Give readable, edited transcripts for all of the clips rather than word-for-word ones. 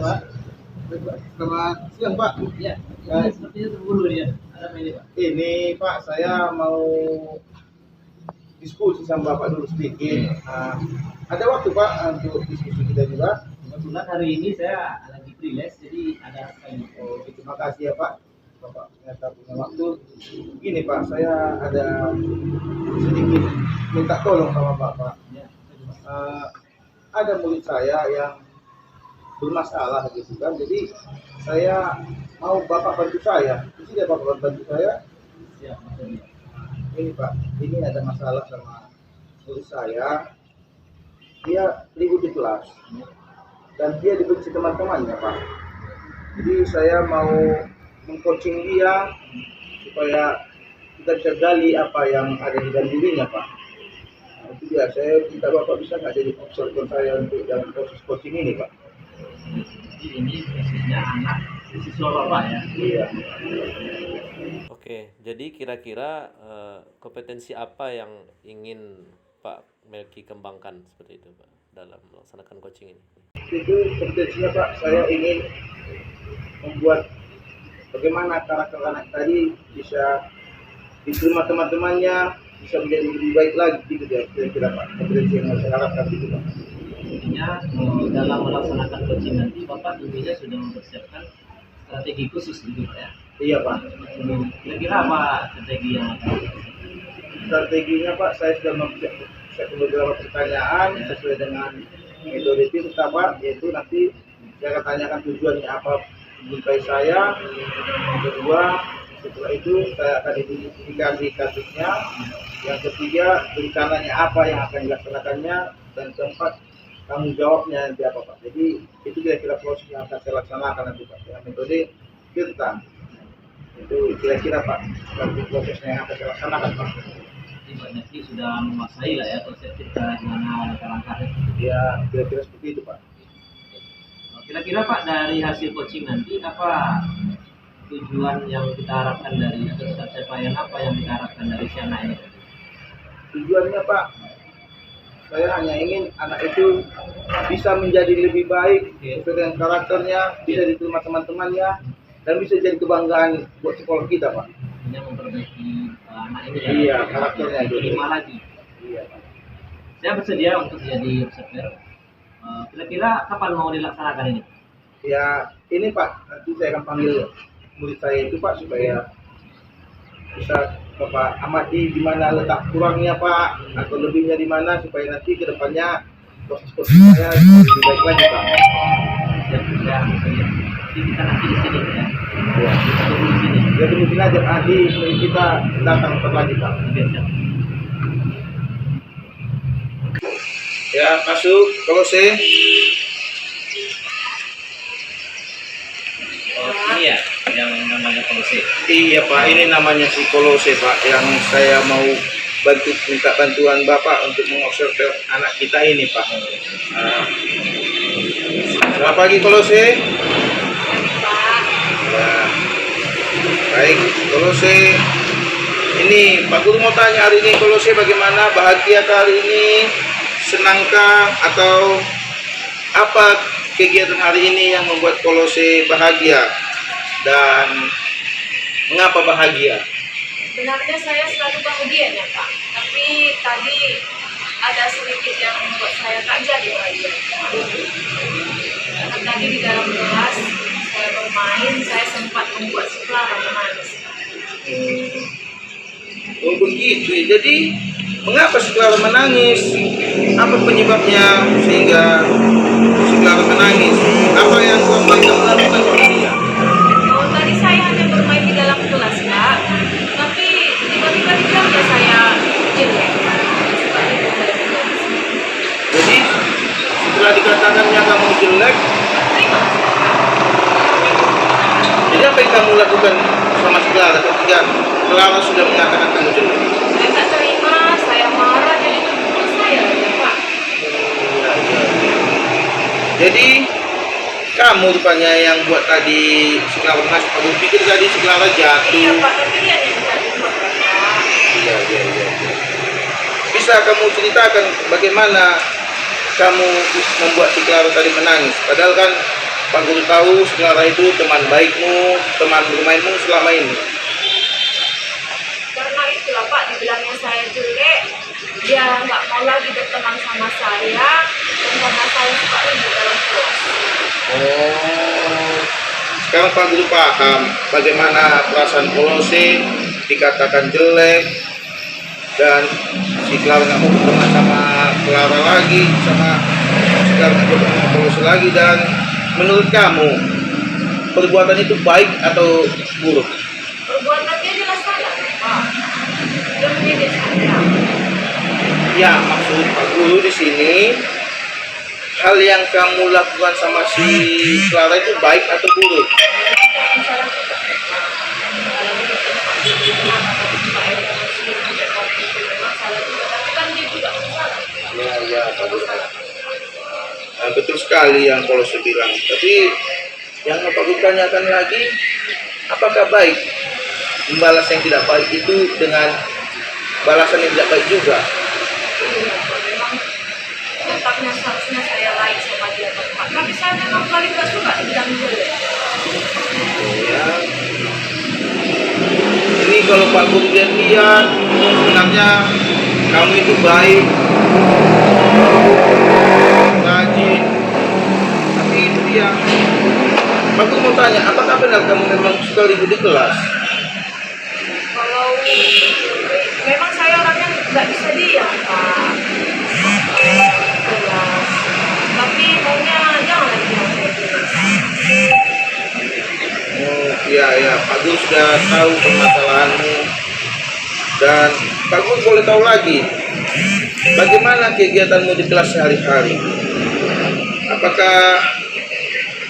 Pak. Selamat siang, Pak. Ya, ini sepertinya terburu dia. Ada apa ini, Pak? Ini Pak, saya mau diskusi sama Bapak dulu sedikit. Ada waktu Pak untuk diskusi kita juga. Kebetulan hari ini saya lagi freelance, jadi ada apa ini? Oh, terima kasih ya Pak. Bapak ternyata punya waktu. Gini Pak, saya ada sedikit minta tolong sama Bapak. Ya, Ada murid saya yang bermasalah gitu kan. Jadi saya mau Bapak bantu saya. Bisa Bapak bantu saya? siap, maksudnya. Ini Pak, ini ada masalah sama murid saya. Dia ribut di kelas dan dia dibenci teman-temannya Pak. Jadi saya mau mengcoaching dia supaya kita bisa gali apa yang ada di dalam dirinya Pak. Itu dia, saya minta Bapak bisa nggak jadi konsultan saya untuk dalam proses coaching ini Pak. Jadi ini khususnya anak siswa Bapak ya. Iya. Oke, jadi kira-kira kompetensi apa yang ingin Pak Melki kembangkan seperti itu Pak dalam melaksanakan coaching ini? Itu kompetensinya Pak, saya ingin membuat bagaimana karakter anak tadi bisa diterima teman-temannya, bisa menjadi lebih baik lagi gitu ya, kira-kira Pak, kompetensi yang saya harapkan gitu Pak. Intinya dalam melaksanakan coaching nanti Bapak tentunya sudah mempersiapkan strategi khusus gitu Pak ya. Iya Pak. Kira-kira apa strategi yang akan Strateginya Pak, saya sudah mempersiapkan beberapa pertanyaan sesuai dengan metode itu Pak, yaitu nanti saya akan tanyakan tujuannya apa menjumpai saya. Yang kedua, setelah itu saya akan identifikasi kasusnya. Yang ketiga, rencananya apa yang akan dilaksanakannya, dan keempat, tanggung jawabnya nanti apa Pak. Jadi itu kira-kira proses yang akan saya laksanakan nanti Pak dengan metode Kirtan. Itu kira-kira Pak nanti prosesnya yang akan saya laksanakan Pak. Pak Melki sudah menguasai lah ya konsep kita gimana langkah-langkahnya. Ya kira-kira seperti itu Pak. Kira-kira Pak dari hasil coaching nanti apa tujuan yang kita harapkan dari atau capaian apa yang kita harapkan dari si anak ini? Tujuannya Pak, saya hanya ingin anak itu bisa menjadi lebih baik sesuai dengan karakternya, bisa diterima teman-temannya, dan bisa jadi kebanggaan buat sekolah kita Pak. Hanya memperbaiki anak ini ya. Iya, karakternya gitu. Lima lagi. Iya Pak. Saya bersedia untuk jadi observer. Kira-kira kapan mau dilaksanakan ini? Ya ini Pak, nanti saya akan panggil murid saya itu Pak supaya bisa Bapak amati di mana letak kurangnya Pak, atau lebihnya di mana, supaya nanti ke depannya proses saya lebih baik lagi Pak. Siap. Jadi kita nanti di sini ya. Ya. Kita tunggu di sini. Ya mungkin aja nanti kita datang lagi Pak. Oke, siap. Ya masuk Kolose. Oh, ini ya yang namanya Kolose. Iya Pak, ini namanya si Kolose Pak, yang saya mau minta bantuan Bapak untuk mengobservasi anak kita ini Pak. Selamat pagi Kolose. Ya. Baik Kolose. Ini Pak Guru mau tanya hari ini Kolose bagaimana, bahagia hari ini, senangkah, atau apa kegiatan hari ini yang membuat Kolose bahagia dan mengapa bahagia? Sebenarnya saya selalu bahagia ya Pak, tapi tadi ada sedikit yang membuat saya tak jadi bahagia. Karena tadi di dalam kelas saya bermain, saya sempat membuat si Clara menangis. Oh begitu ya. Jadi mengapa si Clara menangis? Apa penyebabnya sehingga si Clara menangis? Apa yang kamu lakukan pada dia? Oh, tadi saya hanya bermain di dalam kelas Kak, tapi tiba-tiba dibilang saya jelek. Jadi setelah dikatakannya kamu jelek, Terima. jadi apa yang kamu lakukan sama si Clara ketika Clara sudah mengatakan kamu jelek? Saya tak terima, saya marah, jadi terpukul saya ya Pak. Jadi kamu rupanya yang buat tadi si Clara menangis. Aku pikir tadi si Clara jatuh. Iya Pak, tapi dia yang jadi Pak. Iya. Bisa kamu ceritakan bagaimana kamu membuat si Clara tadi menangis? Padahal kan Pak Guru tahu Clara itu teman baikmu, teman bermainmu selama ini? Karena itulah Pak, dibilangnya saya jelek, dia nggak mau lagi berteman sama saya, dan karena saya suka ribut dalam kelas. Oh, sekarang Pak Guru paham bagaimana perasaan Kolose dikatakan jelek dan si Clara nggak mau berteman sama Clara lagi, sama si Clara nggak mau berteman sama Kolose lagi. Dan menurut kamu perbuatan itu baik atau buruk? Perbuatan dia jelas salah Pak. Dia mendidik saya. Ya, maksud Pak Guru di sini, hal yang kamu lakukan sama si Clara itu baik atau buruk? Ya, Pak Guru. Nah, betul sekali yang Kolose bilang. Tapi yang Pak Guru tanyakan lagi, apakah baik membalas yang tidak baik itu dengan balasan yang tidak baik juga? Memang letaknya seharusnya saya baik sama dia Pak. Tapi saya memang paling gak suka dibilang jelek. Ya. Ini kalau Pak Guru lihat sebenarnya kamu itu baik, rajin. Tapi itu dia. Pak Guru mau tanya, apakah benar kamu memang suka ribut di kelas? Kalau memang saya orangnya nggak bisa diam Pak. Jelas. Tapi maunya jangan bilang saya jelas. Oh iya, Pak Guru sudah tahu permasalahanmu. Dan Pak Guru boleh tahu lagi, bagaimana kegiatanmu di kelas sehari-hari? Apakah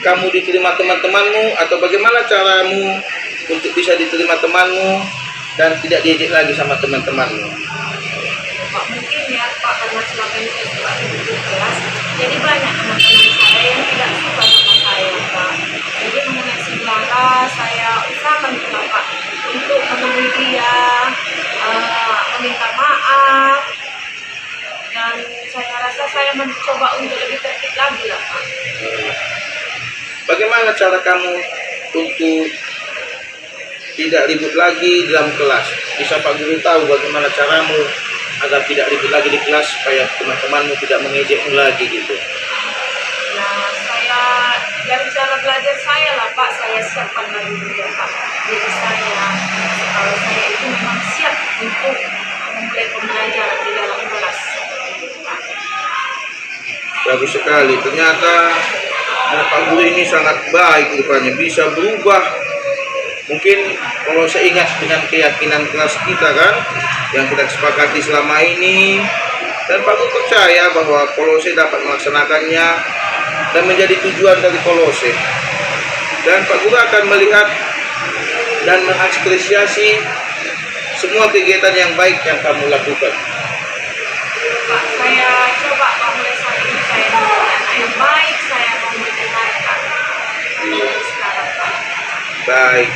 kamu diterima teman-temanmu atau bagaimana caramu untuk bisa diterima temanmu dan tidak diejek lagi sama teman-temanmu? Pak mungkin ya Pak, karena selama ini saya suka di kelas, jadi banyak teman-teman saya yang tidak suka sama saya Pak. Jadi mengenai si Clara, saya usahakan juga Pak untuk menemui dia, meminta maaf, dan saya rasa saya mencoba untuk lebih tertib lagi lah Pak. Bagaimana cara kamu untuk tidak ribut lagi dalam kelas? Bisa Pak Guru tahu bagaimana caramu agar tidak ribut lagi di kelas supaya teman-temanmu tidak mengejekmu lagi gitu? Nah, saya dari cara belajar saya lah Pak, saya siapkan dari dia Pak. Jadi saya, kalau saya itu memang siap untuk memulai pembelajaran di dalam kelas. Bagus sekali, ternyata anak Pak Guru ini sangat baik rupanya, bisa berubah. Mungkin kalau saya ingat dengan keyakinan kelas kita kan, yang kita sepakati selama ini, dan Pak Guru percaya bahwa Kolose dapat melaksanakannya dan menjadi tujuan dari Kolose. Dan Pak Guru akan melihat dan mengapresiasi semua kegiatan yang baik yang kamu lakukan. Pak, saya coba Pak, mulai saat ini saya menjadi anak yang baik, saya mau mendengarkan sekarang Pak. Baik,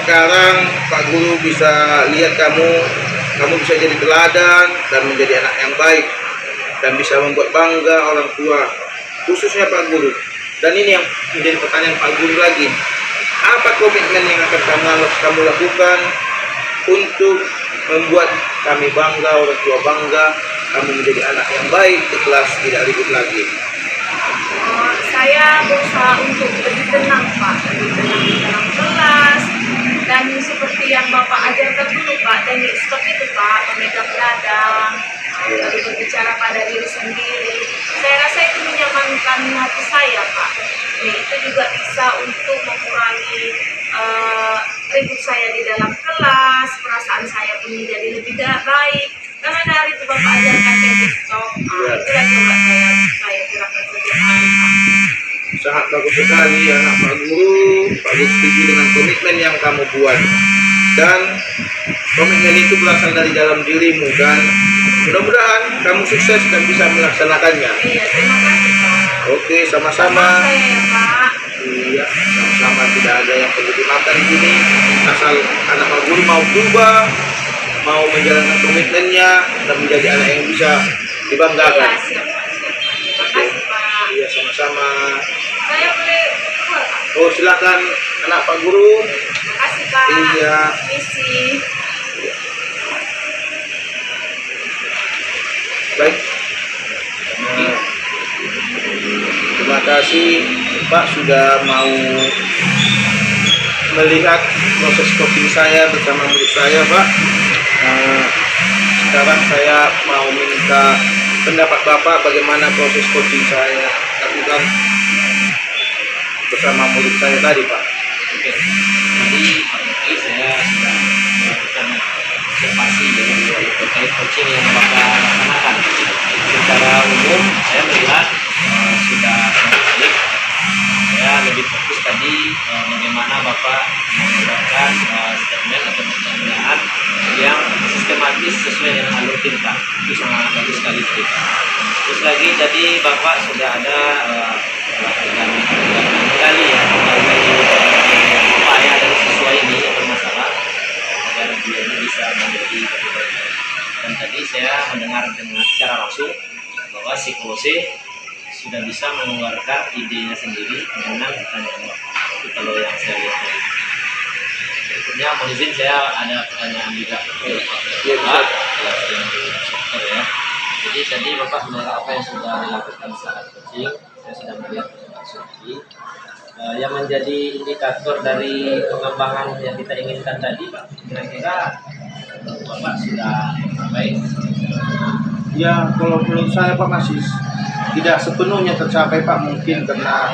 sekarang Pak Guru bisa lihat kamu bisa jadi teladan dan menjadi anak yang baik dan bisa membuat bangga orang tua, khususnya Pak Guru. Dan ini yang menjadi pertanyaan Pak Guru lagi, apa komitmen yang akan kamu lakukan untuk membuat kami bangga, orang tua bangga, kamu menjadi anak yang baik di kelas, tidak ribut lagi? Saya berusaha untuk lebih tenang Pak, lebih tenang di dalam kelas, dan seperti yang Bapak ajarkan dulu Pak, teknik seperti itu Pak, memegang dadang, lalu berbicara pada diri sendiri. Saya rasa itu menyamankan hati saya Pak. Ini itu juga bisa untuk mengurangi ribut saya di dalam kelas, perasaan saya pun menjadi lebih baik. Karena dari itu Bapak ajarkan teknik stop, itulah coba saya terapkan setiap hari Pak. Sangat bagus sekali anak Pak Guru. Pak Guru setuju dengan komitmen yang kamu buat, dan komitmen itu berasal dari dalam dirimu, dan mudah-mudahan kamu sukses dan bisa melaksanakannya. Iya, terima kasih Pak. Oke, sama-sama. Saya ya Pak. Iya, sama-sama, tidak ada yang perlu dimakan di sini. Asal anak Pak Guru mau berubah, mau menjalankan komitmennya dan menjadi anak yang bisa dibanggakan. Iya, siap. Terima kasih Pak. Iya, sama-sama. Saya boleh Oh, silakan anak Pak Guru. Makasih Pak. Iya. Misi. Baik. Nah, terima kasih Pak sudah mau melihat proses coaching saya bersama murid saya, Pak. Nah, sekarang saya mau minta pendapat Bapak bagaimana proses coaching saya lakukan bersama murid saya tadi, Pak. Oke, tadi pagi saya sudah melakukan observasi terkait coaching yang Bapak laksanakan. Secara umum saya melihat sudah baik. Saya lebih fokus tadi bagaimana Bapak menggunakan statement atau pertanyaan yang sistematis sesuai dengan alur tinta. Itu sangat bagus sekali cerita. Terus lagi tadi Bapak sudah ada melakukan kali ya upaya dari siswa ini yang bermasalah agar dia ini bisa menjadi lebih baik. Dan tadi saya mendengar secara langsung bahwa psikologi sudah bisa mengeluarkan idenya sendiri dengan pertanyaan Bapak. Itu kalau yang saya lihat. Berikutnya mohon izin saya ada pertanyaan juga ke Bapak ya. Jadi tadi Bapak melihat apa yang sudah dilakukan saat coaching, saya sudah melihat langsung yang menjadi indikator dari pengembangan yang kita inginkan tadi, Pak. Kira-kira Bapak sudah sampai? Ya, kalau menurut saya Pak masih tidak sepenuhnya tercapai Pak, mungkin karena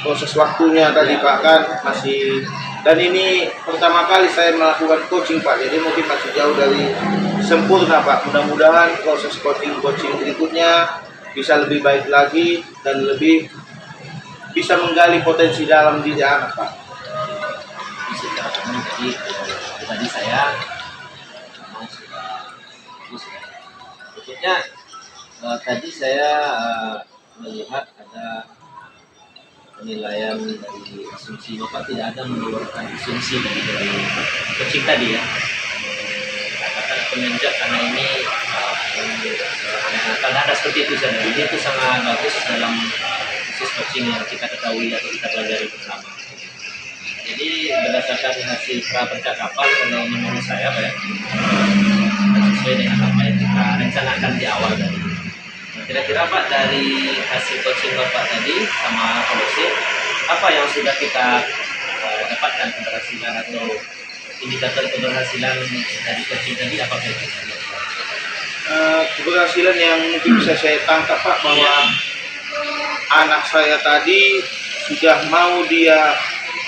proses waktunya tadi Pak kan masih, dan ini pertama kali saya melakukan coaching Pak, jadi mungkin masih jauh dari sempurna Pak. Mudah-mudahan proses coaching berikutnya bisa lebih baik lagi dan lebih bisa menggali potensi dalam diri anak Pak. Secara umum tadi saya memang sudah bagus ya. Berikutnya tadi saya melihat ada penilaian dari asumsi Bapak tidak ada mengeluarkan asumsi dari coaching tadi ya. Katakan pemenjak karena ini ada seperti itu saja. Jadi itu sangat bagus dalam proses coaching yang kita ketahui atau kita pelajari bersama. Jadi berdasarkan hasil pra percakapan, kalau menurut saya Pak ya, sesuai dengan apa yang kita rencanakan di awal tadi. Nah, kira-kira Pak dari hasil coaching Bapak tadi sama polisi, apa yang sudah kita dapatkan keberhasilan atau indikator keberhasilan dari coaching tadi apa saja? Keberhasilan yang mungkin bisa saya tangkap Pak, bahwa anak saya tadi sudah mau dia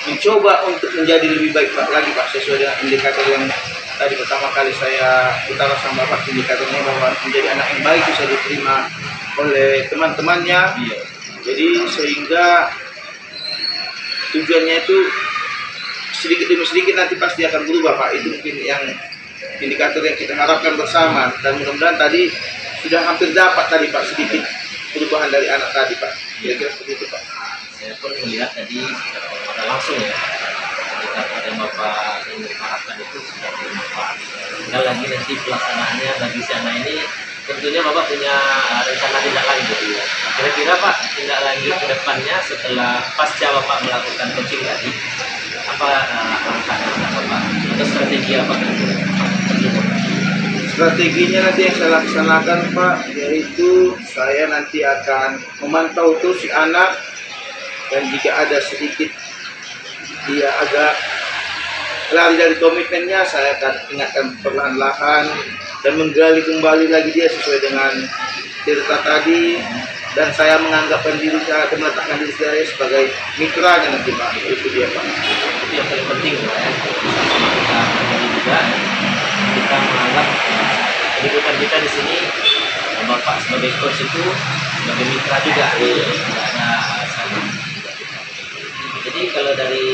mencoba untuk menjadi lebih baik Pak lagi Pak, sesuai dengan indikator yang tadi pertama kali saya utara sama Bapak. Indikatornya bahwa menjadi anak yang baik bisa diterima oleh teman-temannya. Iya. Jadi sehingga tujuannya itu sedikit demi sedikit nanti pasti akan berubah Pak. Itu mungkin yang indikator yang kita harapkan bersama, dan mudah-mudahan tadi sudah hampir dapat tadi Pak sedikit perubahan dari anak tadi Pak. Kira-kira seperti itu Pak. Saya pun melihat tadi secara langsung ya, indikator yang Bapak ingin harapkan itu sudah bermanfaat. Tinggal lagi nanti pelaksanaannya bagi si anak ini, tentunya Bapak punya rencana tindak lanjut. Kira-kira Pak, tindak lanjut ke depannya setelah pasca Bapak melakukan coaching tadi, apa langkah Bapak atau strategi apa kira-kira? Strateginya nanti yang saya laksanakan Pak, yaitu saya nanti akan memantau terus si anak, dan jika ada sedikit dia agak lari dari komitmennya, saya akan ingatkan perlahan-lahan dan menggali kembali lagi dia sesuai dengan cerita tadi, dan saya menganggapkan diri saya, akan meletakkan diri saya sebagai mitranya nanti Pak. Itu dia Pak. Itu yang paling penting Pak ya. Kita pelajari juga ya. Kita menganggap kehidupan kita di sini Bapak sebagai coach itu sebagai mitra juga, tidak ada saling. Jadi kalau dari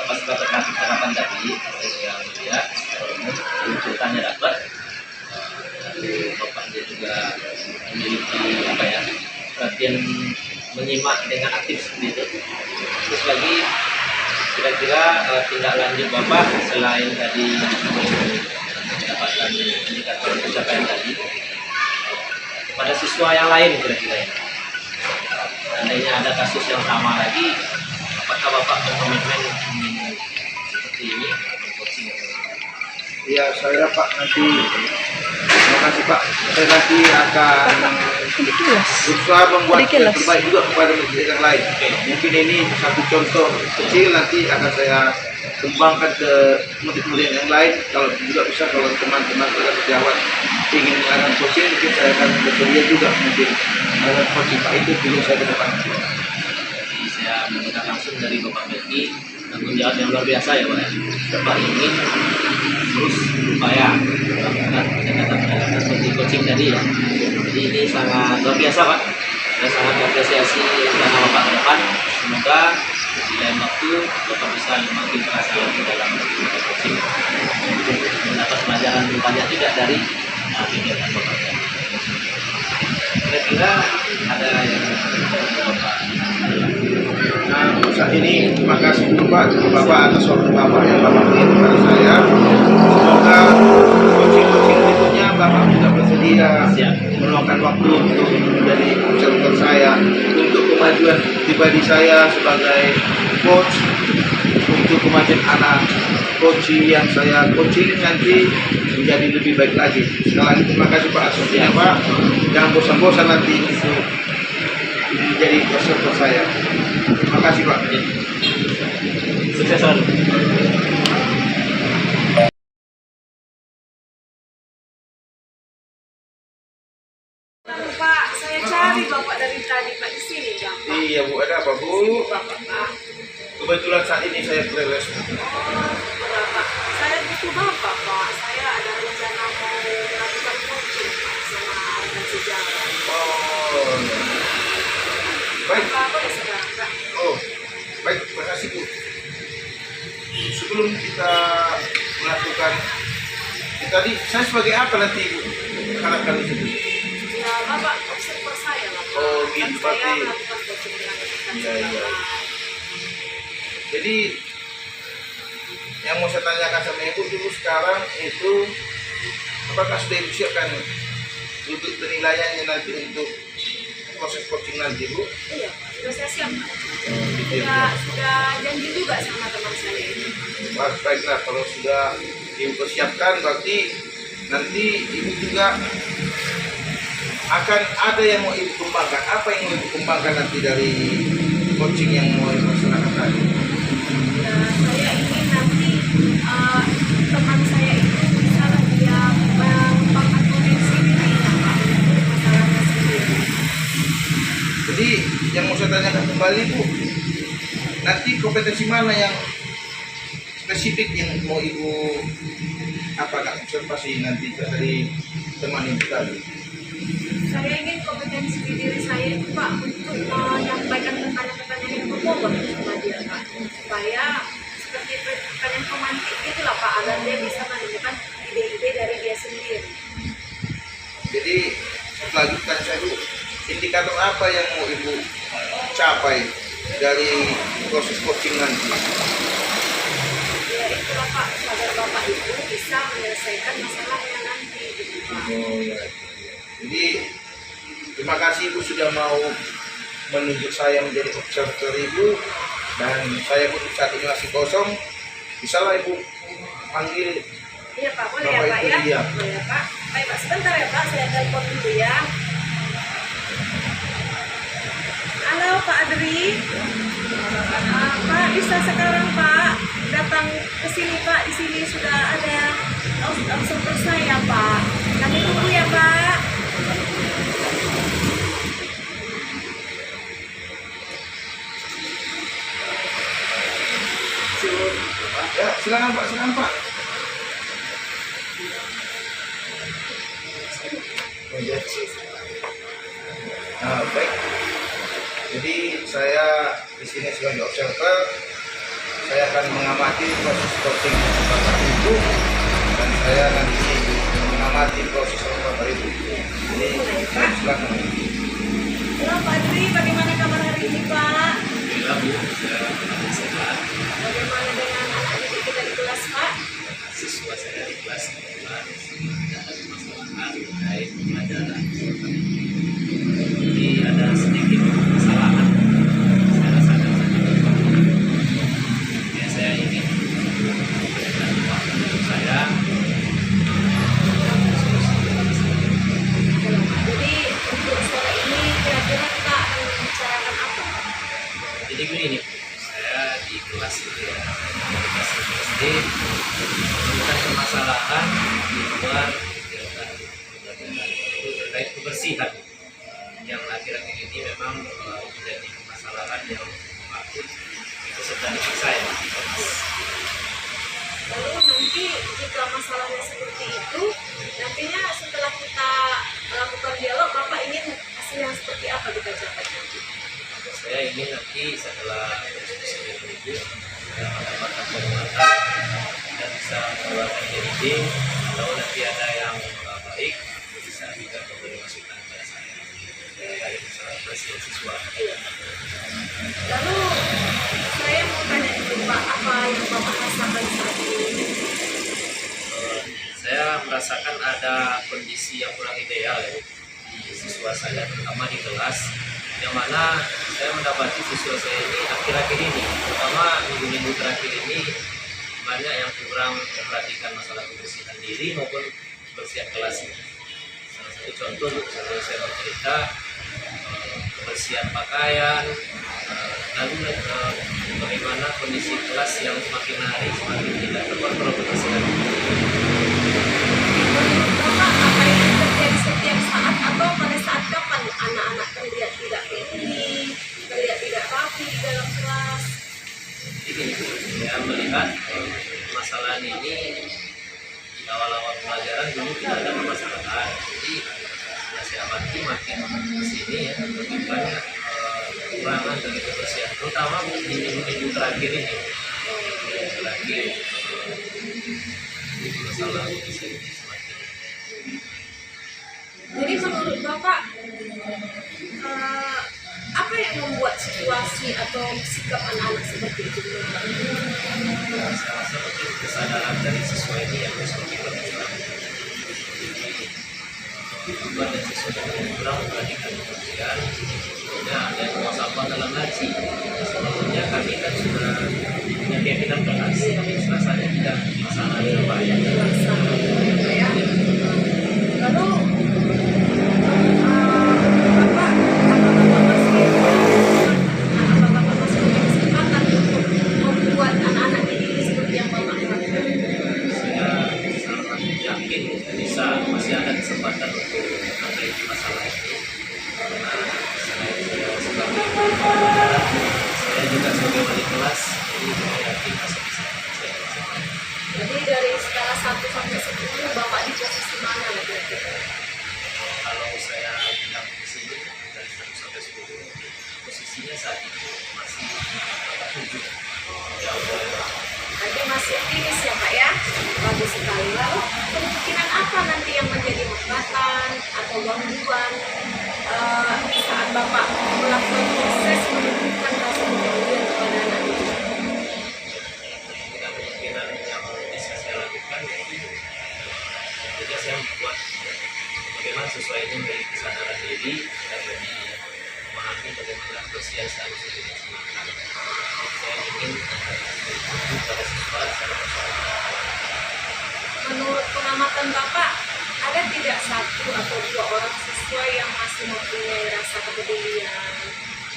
pasca percakapan tadi saya sudah melihat tuntutannya dapat, lalu Bapak dia juga memiliki apa ya, perhatian menyimak dengan aktif seperti itu. Terus lagi kira-kira tindak lanjut Bapak selain tadi mendapatkan indikator pencapaian tadi pada siswa yang lain kira-kira ya. Seandainya ada kasus yang sama lagi, apakah apakah Bapak berkomitmen ingin seperti ini coaching? Ya saya Pak nanti, terima kasih Pak. Saya nanti akan berusaha membuat yang terbaik juga kepada masjid yang lain. Mungkin ini satu contoh kecil, nanti akan saya kembangkan ke masjid-masjid yang lain. Kalau juga bisa, kalau teman-teman sejawat ingin mengadakan coaching, mungkin saya akan bersedia juga mungkin mengadakan coaching Pak. Itu dulu saya ke depan. Jadi saya mendengar langsung dari Bapak Melki tanggung jawab yang luar biasa ya Pak. Bapak ingin terus berupaya melakukan pendekatan seperti coaching tadi ya. Jadi ini sangat luar biasa Pak. Saya sangat apresiasi usaha Bapak ke depan. Semoga di lain waktu Bapak bisa makin terasa lagi dalam coaching untuk mendapat pelajaran banyak juga dari kegiatan Bapak. Kira-kira ada yang Bapak? Nah, saat ini terima kasih dulu Pak Bapak atas waktu Bapak yang Bapak berikan kepada saya. Semoga coaching-coaching berikutnya Bapak juga bersedia meluangkan waktu untuk menjadi konsultan saya untuk kemajuan pribadi saya sebagai coach, untuk kemajuan anak coaching yang saya coaching nanti menjadi lebih baik lagi. Sekali lagi terima kasih Pak atas waktunya Pak. Jangan bosan-bosan nanti untuk menjadi konsultan saya. Terima kasih Pak. Sukses selalu. Pak, saya cari Bapak dari tadi Pak di sini Pak. Iya Bu, ada apa Bu? Bapak Pak. Kebetulan saat ini saya freelance. Bapak, saya butuh Bapak Pak. Saya ada rencana mau melakukan coaching Pak sama rekan sejarah. Oh, ya. Baik. Bapak boleh sekarang Pak? Oh, baik. Terima kasih Bu. Sebelum kita melakukan, tadi saya sebagai apa nanti Bu? Harapkan di situ. Ya Bapak observer saya lah Pak. Oh, Kan gitu, saya berarti. melakukan coaching dengan rekan Iya, iya. sejarah. Jadi yang mau saya tanyakan sama Ibu dulu sekarang itu, apakah sudah Ibu siapkan untuk penilaiannya nanti untuk proses coaching nanti Bu? Iya, sudah saya siap Pak. Gitu ya. Sudah janji juga sama teman saya ini. Baiklah, kalau sudah Ibu persiapkan berarti nanti Ibu juga akan ada yang mau Ibu kembangkan. Apa yang mau Ibu kembangkan nanti dari coaching yang mau Ibu laksanakan tadi? Ya, saya ingin nanti teman saya itu bisa dia mengembangkan potensi dirinya Pak untuk masalahnya sendiri. Jadi yang mau saya tanyakan kembali Bu, nanti kompetensi mana yang spesifik yang mau Ibu observasi nanti dari teman Ibu tadi? Saya ingin kompetensi di diri saya itu Pak untuk menyampaikan pertanyaan-pertanyaan yang berbobot sama dia Pak, supaya seperti pertanyaan pemantik itulah Pak, agar dia bisa menemukan ide-ide dari dia sendiri. Jadi selanjutnya saya dulu, indikator apa yang mau Ibu capai dari proses coaching nanti? Ya itulah Pak, agar Bapak itu bisa menyelesaikan masalahnya nanti gitu Pak. Oh ya. Jadi terima kasih Ibu sudah mau menunjuk saya menjadi observer Ibu, dan saya pun saat ini masih kosong. Bisalah Ibu panggil. Iya Pak, boleh ya Bapak Pak itu, ya? iya. Boleh ya Pak. Baik Pak, sebentar ya Pak, saya telepon dulu ya. Halo Pak Adri. Pak, bisa sekarang Pak datang ke sini Pak. Di sini sudah ada observer saya Pak. Kami tunggu ya Pak. Ya, silakan Pak, silakan Pak. Nah, baik. Jadi saya di sini sebagai observer, saya akan mengamati proses coaching Bapak Ibu, dan saya nanti mengamati proses Bapak Ibu. Jadi silakan. Halo Pak Adri, bagaimana kabar hari ini Pak? Alhamdulillah Bu, saya sehat. Bagaimana dengan anak didik kita di kelas Pak? Siswa saya di kelas kebetulan ada permasalahan terkait pembelajaran. Jadi ada sedikit kesalahan. Saya rasakan saja. terkait kebersihan yang akhir-akhir ini memang menjadi permasalahan yang akut itu sedang diperiksa ya. Lalu nanti jika masalahnya seperti itu, nantinya setelah kita melakukan dialog, Bapak ingin hasil yang seperti apa kita capai nanti? Saya ingin nanti setelah diskusi itu kita mendapatkan penguatan, kita bisa mengeluarkan ide, kalau nanti ada yang baik, bisa juga memberi masukan kepada saya terkait masalah presiden siswa. Lalu saya mau tanya dulu Pak, apa yang Bapak rasakan saat ini? Saya merasakan ada kondisi yang kurang ideal ya, di siswa saya, terutama di kelas, yang mana saya mendapati siswa saya ini akhir-akhir ini, terutama minggu-minggu terakhir ini, banyak yang kurang memperhatikan masalah kebersihan diri maupun kebersihan kelasnya. Salah satu contoh, misalnya saya bercerita kebersihan pakaian, lalu bagaimana kondisi kelas yang semakin hari semakin tidak terkontrol kebersihan. Bapak, apa yang terjadi setiap saat atau pada saat kapan anak-anak terlihat tidak rapi, terlihat tidak rapi di dalam kelas? Jadi saya melihat permasalahan ini di awal-awal pelajaran dulu tidak ada permasalahan. Jadi saya amati makin kesini ya, lebih banyak kekurangan dari kebersihan, terutama di minggu-minggu terakhir ini. Terakhir masalah kebersihan ini semakin. Jadi menurut Bapak, apa yang membuat situasi atau sikap anak-anak seperti itu? Saya rasa mungkin kesadaran dari siswa ini yang semakin berkurang. Buat dan siswa yang kurang memperhatikan kebersihan, kemudian ada yang buang sampah dalam laci. Sebelumnya kami kan sudah punya keyakinan keras, rasanya tidak masalah berbahaya. Ya. Lalu Bapak masih punya kesempatan untuk membuat anak-anak didik seperti yang Bapak lakukan? Saya sangat yakin bisa masih ada kesempatan untuk memperbaiki masalah ini. Karena selain saya sebagai pelajaran, saya juga sebagai wali kelas, jadi saya yakin masih bisa menyelesaikan. Jadi dari skala 1 sampai 10, Bapak di posisi mana kira-kira? Kalau saya bilang di sini dari 1 sampai 10, posisinya saat ini masih 7. Jauh dari Berarti masih optimis ya Pak ya? Bagus sekali. Lalu kemungkinan apa nanti yang menjadi hambatan atau gangguan saat Bapak melakukan proses menunjukkan rasa kepedulian kepada anak itu? kemungkinan yang bisa saya lakukan yaitu jadi saya membuat bagaimana siswa ini memiliki kesadaran diri dan lebih memahami bagaimana kebersihan seharusnya dilaksanakan. Saya ingin pada siswa secara personal. Menurut pengamatan Bapak, ada tidak 1 atau 2 orang siswa yang masih mempunyai rasa kepedulian,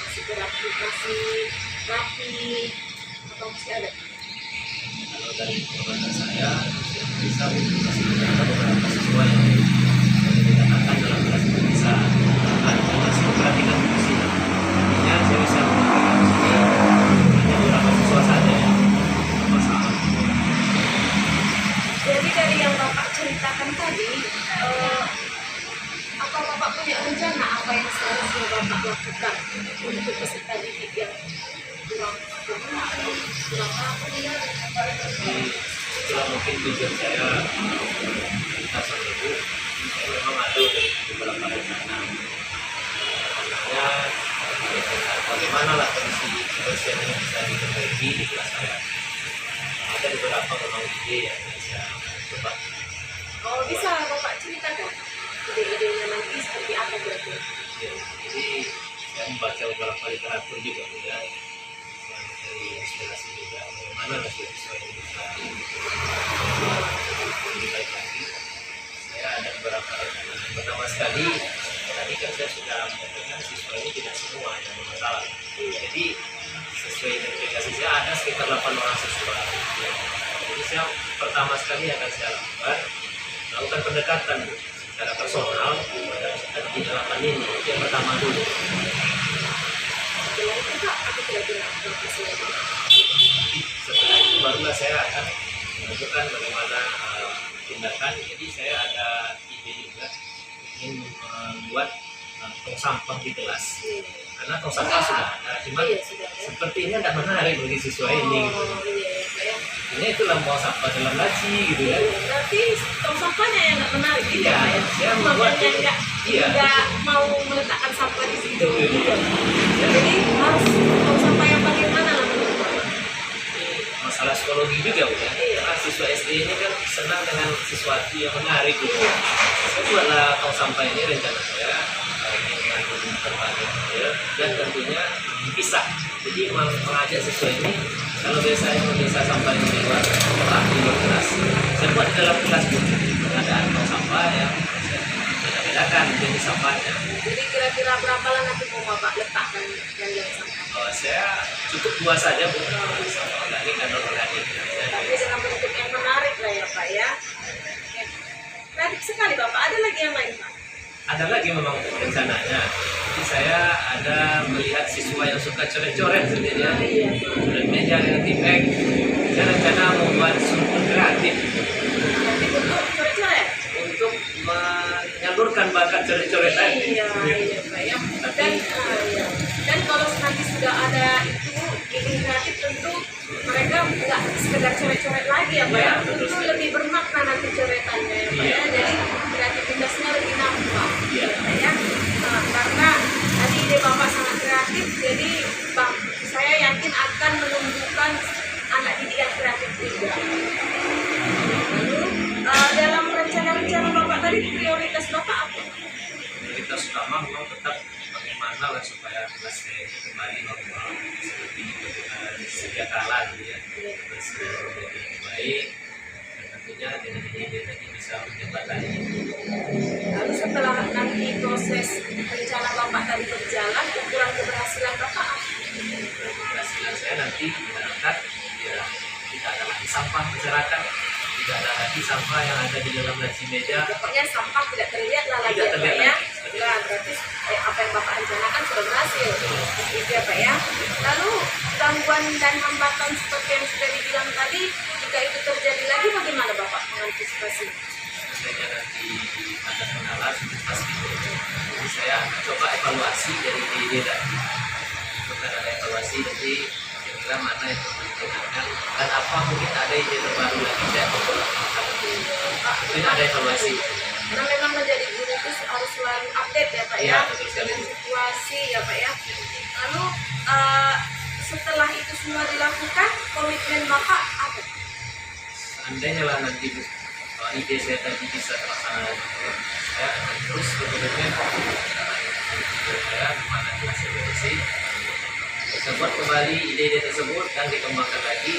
masih rapi, atau masih ada? Kalau dari pengamatan saya bisa masih ada beberapa siswa yang dikatakan dalam kelas itu bisa masih memperhatikan kebersihan. Artinya saya bisa mengatakan di sini hanya beberapa siswa saja yang masalah. Jadi dari yang Bapak ceritakan tadi, apa Bapak punya rencana apa yang seharusnya Bapak lakukan untuk peserta didik yang kurang rapi? Jadi itulah mungkin tujuan saya kita sama ibu. Saya memang ada dari beberapa rencana. Sebenarnya bagaimana lah kondisi kebersihan ini bisa diperbaiki di kelas saya. Ada beberapa memang ide yang bisa coba. Oh, bisa Bapak ceritakan ide-idenya nanti seperti apa kira-kira? Ya, jadi saya membaca beberapa literatur juga ya, yang dari inspirasi juga bagaimana siswa ini bisa lebih baik lagi. Saya ada beberapa rencana. Pertama sekali, tadi kan saya sudah menyatakan siswa ini tidak semua yang bermasalah. Jadi sesuai identifikasi saya ada sekitar 8 orang siswa. Jadi saya pertama sekali akan saya lakukan pendekatan secara personal kepada penerapan ini. Itu yang pertama dulu. Setelah itu Pak, aku kira-kira apa sih? Setelah itu barulah saya akan menentukan bagaimana tindakan. Jadi saya ada ide juga ingin membuat tong sampah di kelas. Karena tong sampah sudah ada, cuma Iya, sudah ya. sepertinya tidak menarik bagi siswa ini. Gitu. Iya, Pak ya. Ini itu buang sampah dalam laci gitu kan. Berarti tong sampahnya yang nggak menarik gitu Iya, Pak ya? saya membuat Makanya iya. nggak mau meletakkan sampah di situ. Betul. Jadi harus tong sampah yang bagaimana lah menurut Bapak? Masalah psikologi juga bukan? Iya. Karena siswa SD ini kan senang dengan sesuatu yang menarik gitu. Saya buatlah tong sampah ini rencana saya ingin mengandung berbagai model dan tentunya dipisah. Jadi mengajak siswa ini kalau biasanya memisah sampah ini di luar sekolah, di luar kelas, saya buat di dalam kelas pun ada tong sampah yang saya bedakan jenis sampahnya. Jadi kira-kira berapa lah nanti mau Bapak letakkan yang sampah? Saya cukup 2 saja bu, sampah organik dan non organik. Tapi dengan bentuk yang menarik lah ya Pak ya. Oke. Kreatif sekali Bapak. Ada lagi yang lain Pak? Ada lagi memang rencananya. Jadi saya ada melihat siswa yang suka coret-coret sebenarnya. Iya. Coret meja dengan tipek. Saya rencana membuat sumber kreatif Nanti bentuk coret-coret. untuk menyalurkan bakat coret-coret tadi. Iya Pak ya. Dan kalau nanti sudah ada itu ide kreatif tentu mereka nggak sekedar coret-coret lagi ya Pak ya. Iya, betul Tentu sekali. lebih bermakna nanti coretannya ya Pak Iya. ya. Jadi kreativitasnya lebih nampak. Iya. Ya, Pak ya. Karena tadi ide Bapak sangat kreatif, jadi saya yakin akan menumbuhkan anak didik yang kreatif juga. Lalu dalam rencana-rencana Bapak tadi prioritas Bapak apa? Prioritas utama memang tetap bagaimana lah supaya kelas saya ini kembali normal seperti sedia kala gitu ya. Bersih, lebih baik dan tentunya dengan ide tadi bisa menjembatani. Lalu setelah nanti proses rencana Bapak tadi berjalan, ukuran keberhasilan Bapak apa? Keberhasilan saya nanti diharapkan ya tidak ada lagi sampah masyarakat, tidak ada lagi sampah yang ada di dalam laci meja. Pokoknya sampah tidak terlihat lah lagi Tidak ya Pak terlihat ya. lagi. Nah, berarti apa yang Bapak rencanakan sudah berhasil. Itu ya Pak ya. Lalu gangguan dan hambatan seperti yang sudah dibilang tadi, jika itu terjadi lagi bagaimana Bapak mengantisipasi? Seandainya nanti ada kendala pasti jadi saya coba evaluasi dari ide tadi. Bukan ada evaluasi jadi kira-kira mana yang perlu ditingkatkan dan apa mungkin ada ide terbaru lagi saya coba mungkin ada evaluasi. Karena memang menjadi guru itu harus selalu update ya Pak Iya, ya, betul sekali. dengan situasi ya Pak ya. Lalu setelah itu semua dilakukan, komitmen Bapak apa? Seandainya lah nanti ide saya tadi bisa terlaksana, saya akan terus berkomitmen saya dimana hasil bersih saya buat kembali ide-ide tersebut dan dikembangkan lagi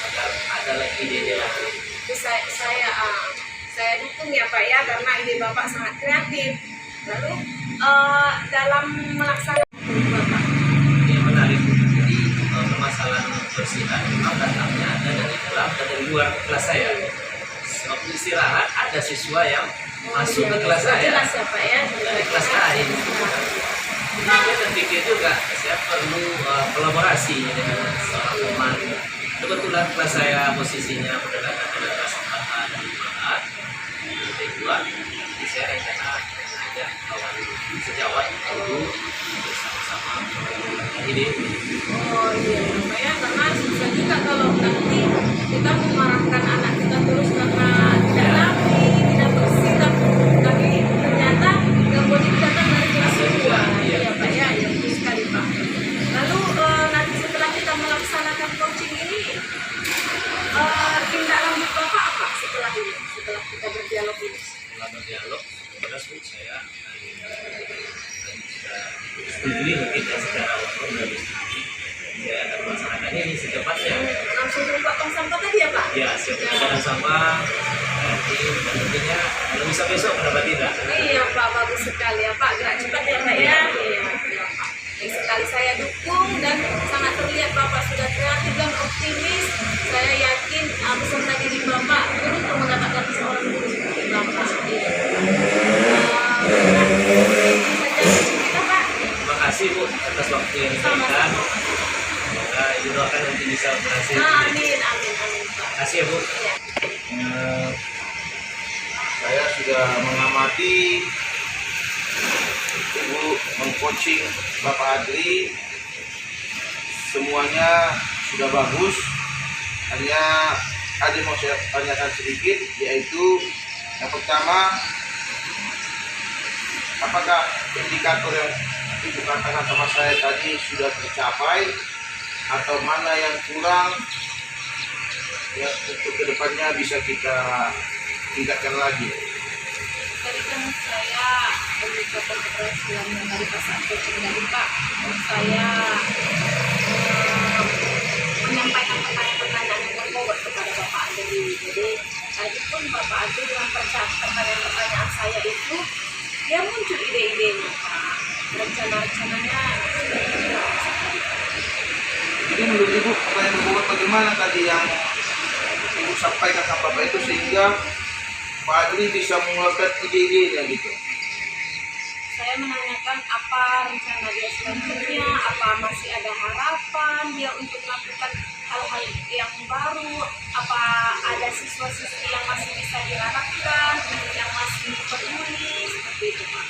agar ada lagi ide-ide lagi. Itu saya dukung ya Pak ya, karena ide Bapak sangat kreatif. Lalu dalam melaksanakan Bapak, Ini menarik. Jadi permasalahan kebersihan memang datangnya ada dari dalam dan dari luar kelas saya. Waktu istirahat ada siswa yang masuk ke kelas saya jelas ya Pak ya, dari kelas lain. Jadi saya terpikir juga saya perlu kolaborasi dengan seorang teman. Kebetulan kelas saya posisinya berdekatan dengan kelas 4A dan 5A lantai 2. Jadi saya rencana mengajak kawan sejawat dulu bersama-sama ide. oh iya Pak ya, karena susah juga kalau nanti kita memarahkan anak kita terus karena tidak rapi, tidak bersih, tapi ternyata gangguan itu datang dari kelas kedua. Iya Pak ya, ya betul sekali Pak. Lalu nanti setelah kita melaksanakan coaching ini, tindak lanjut Bapak apa setelah ini, setelah kita berdialog ini? Setelah berdialog, kemudian saya setujui mungkin ya secara umum dan disetujui saya akan melaksanakan ini secepatnya. Langsung membuat tong sampah tadi ya Pak? Ya, siap dengan sama nanti dan tentunya kalau bisa besok kenapa tidak? Iya Pak, bagus sekali ya Pak, gerak cepat ya Pak ya. Iya Pak. Yang sekali saya dukung dan sangat terlihat Bapak sudah kreatif dan optimis. Saya yakin beserta diri Bapak beruntung mendapatkan seorang guru seperti Bapak. bisa berhasil. Amin, amin, amin, Pak. Kasih ya Bu. Iya. Saya sudah mengamati Ibu mengcoaching Bapak Adri, semuanya sudah bagus. Hanya ada yang mau saya tanyakan sedikit, yaitu yang pertama, apakah indikator yang Ibu katakan sama saya tadi sudah tercapai, atau mana yang kurang yang untuk kedepannya bisa kita tingkatkan lagi? Tadi kan saya mengucapkan keberhasilan yang dari pasar coaching dari Pak. Saya menyampaikan pertanyaan-pertanyaan yang berbobot kepada Bapak Adri. Jadi tadi pun Bapak Adri dengan pertanyaan-pertanyaan saya itu, dia muncul ide-idenya Pak. Rencana-rencananya. Jadi menurut Ibu pertanyaan berbobot bagaimana tadi yang Ibu sampaikan ke Bapak itu sehingga Pak Adri bisa mengeluarkan ide-idenya gitu? Saya menanyakan apa rencana dia selanjutnya, apa masih ada harapan dia untuk melakukan hal-hal yang baru, apa ada siswa-siswi yang masih bisa diharapkan, yang masih peduli, seperti itu Pak.